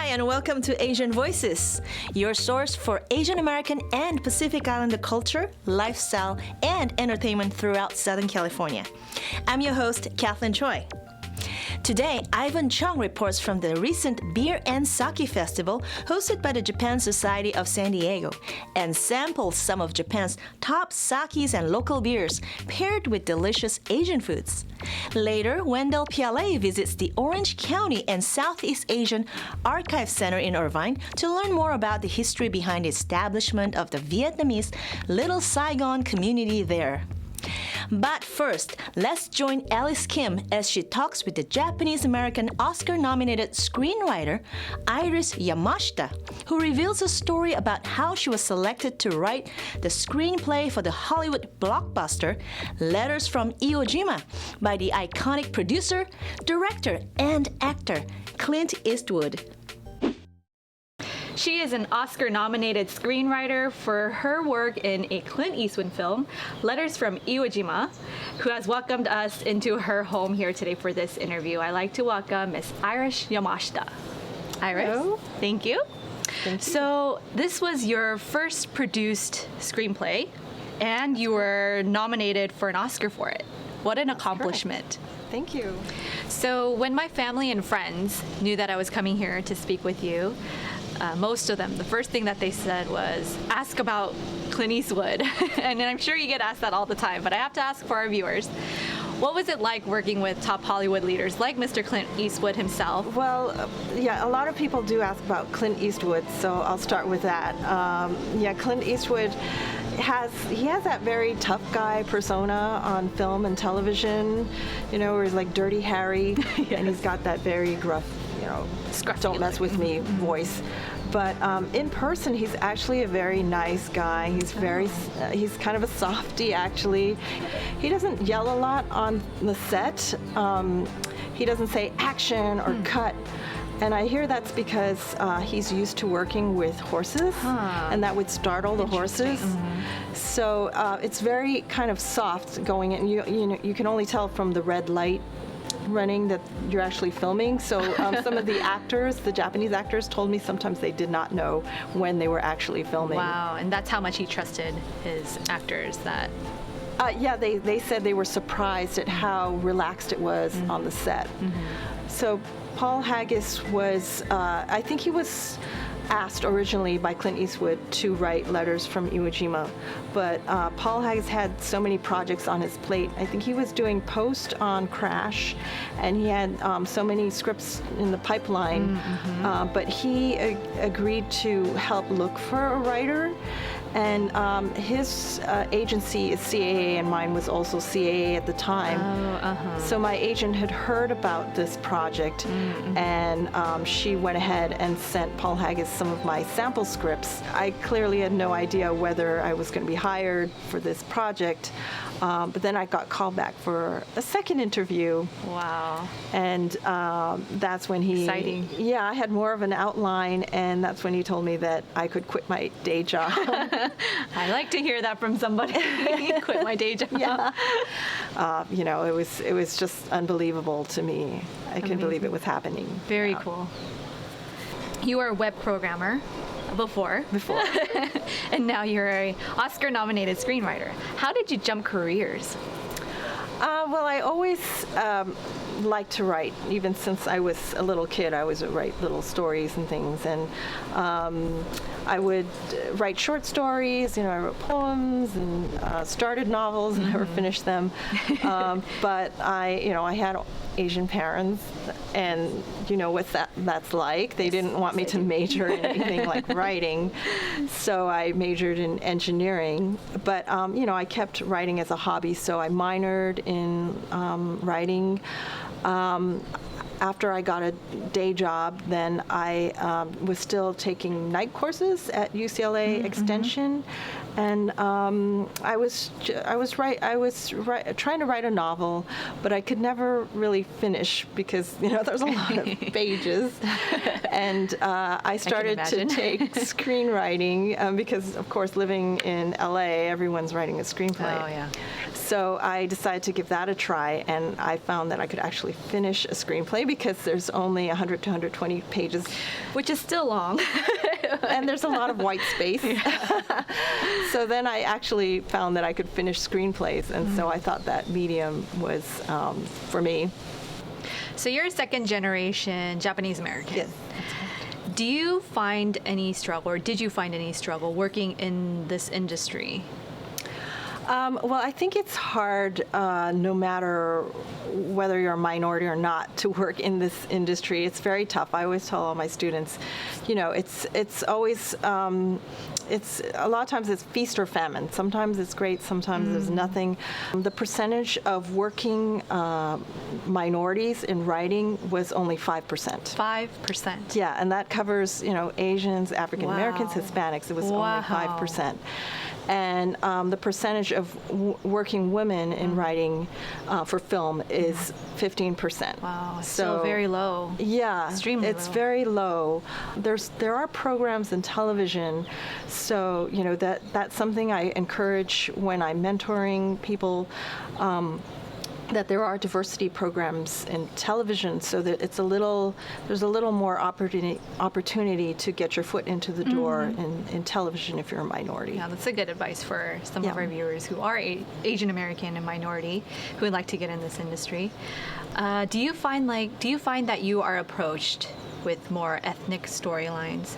and welcome to Asian Voices, your source for Asian American and Pacific Islander culture, lifestyle, and entertainment throughout Southern California. I'm your host, Kathleen Choi. Today, Ivan Chung reports from the recent Beer and Sake Festival hosted by the Japan Society of San Diego and samples some of Japan's top sakes and local beers paired with delicious Asian foods. Later, Wendell Pialet visits the Orange County and Southeast Asian Archive Center in Irvine to learn more about the history behind the establishment of the Vietnamese Little Saigon community there. But first, let's join Alice Kim as she talks with the Japanese-American Oscar-nominated screenwriter Iris Yamashita, who reveals a story about how she was selected to write the screenplay for the Hollywood blockbuster Letters from Iwo Jima by the iconic producer, director, and actor Clint Eastwood. She is an Oscar-nominated screenwriter for her work in a Clint Eastwood film, Letters from Iwo Jima, who has welcomed us into her home here today for this interview. I'd like to welcome Ms. Iris Yamashita. Iris, hello. Thank you. Thank you. So this was your first produced screenplay, and you were nominated for an Oscar for it. What an accomplishment. Thank you. So when my family and friends knew that I was coming here to speak with you, most of them, the first thing that they said was, ask about Clint Eastwood. And I'm sure you get asked that all the time, but I have to ask for our viewers. What was it like working with top Hollywood leaders like Mr. Clint Eastwood himself? Well, yeah, a lot of people do ask about Clint Eastwood, so I'll start with that. Clint Eastwood has that very tough guy persona on film and television, where he's like Dirty Harry, yes. And he's got that very gruff, Scruffy don't mess with me voice. But in person, he's actually a very nice guy. He's he's kind of a softie, actually. He doesn't yell a lot on the set. He doesn't say action or cut. And I hear that's because he's used to working with horses, and that would startle the horses. So it's very kind of soft going in. You can only tell from the red light running that you're actually filming. So some of the actors, the Japanese actors, told me sometimes they did not know when they were actually filming. Wow, and that's how much he trusted his actors. They said they were surprised at how relaxed it was on the set. So Paul Haggis was, I think he was asked originally by Clint Eastwood to write Letters from Iwo Jima, but Paul Haggis had so many projects on his plate. I think he was doing post on Crash, and he had so many scripts in the pipeline, but he agreed to help look for a writer. And his agency is CAA, and mine was also CAA at the time. So my agent had heard about this project, and she went ahead and sent Paul Haggis some of my sample scripts. I clearly had no idea whether I was going to be hired for this project, but then I got called back for a second interview. Wow. And that's when he... Exciting. Yeah, I had more of an outline, and that's when he told me that I could quit my day job. I like to hear that from somebody. Quit my day job. Yeah. It was just unbelievable to me. I couldn't believe it was happening. Very cool. You were a web programmer before. And now you're an Oscar-nominated screenwriter. How did you jump careers? Well, I always liked to write. Even since I was a little kid, I would write little stories and things. And I would write short stories. I wrote poems and started novels and never finished them. But I had Asian parents, and you know what that's like. They didn't want me to major in anything like writing, so I majored in engineering. But I kept writing as a hobby, so I minored in writing. After I got a day job, then I was still taking night courses at UCLA Extension, and I was trying to write a novel, but I could never really finish because there's a lot of pages, and I started to take screenwriting because, of course, living in LA, everyone's writing a screenplay. Oh yeah. So I decided to give that a try, and I found that I could actually finish a screenplay screenplay because there's only 100 to 120 pages, Which is still long. and there's a lot of white space. So then I actually found that I could finish screenplays, and so I thought that medium was for me. So you're a second generation Japanese American. Yes. Do you find any struggle, or did you find any struggle working in this industry? Well, I think it's hard, no matter whether you're a minority or not, to work in this industry. It's very tough. I always tell all my students, it's always, it's a lot of times it's feast or famine. Sometimes it's great, sometimes there's nothing. The percentage of working minorities in writing was only 5%. 5%. Yeah, and that covers, Asians, African Americans, Wow. Hispanics. It was Wow. only 5%. And the percentage of working women in writing for film is 15%. Wow, so very low. Yeah, Extremely it's low. very low. There are programs in television, so that's something I encourage when I'm mentoring people. That there are diversity programs in television, so that there's a little more opportunity to get your foot into the door in television if you're a minority. Yeah, that's a good advice for some Yeah. of our viewers who are Asian American and minority who would like to get in this industry. Do you find that you are approached with more ethnic storylines?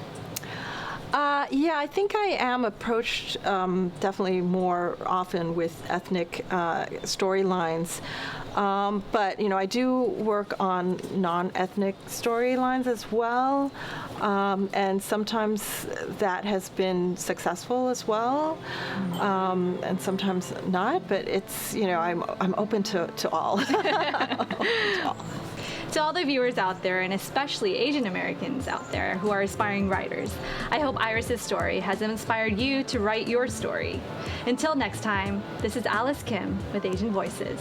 Yeah, I think I am approached definitely more often with ethnic storylines. But, I do work on non-ethnic storylines as well. And sometimes that has been successful as well. And sometimes not, but it's, I'm open to all. To all the viewers out there, and especially Asian Americans out there who are aspiring writers, I hope Iris's story has inspired you to write your story. Until next time, this is Alice Kim with Asian Voices.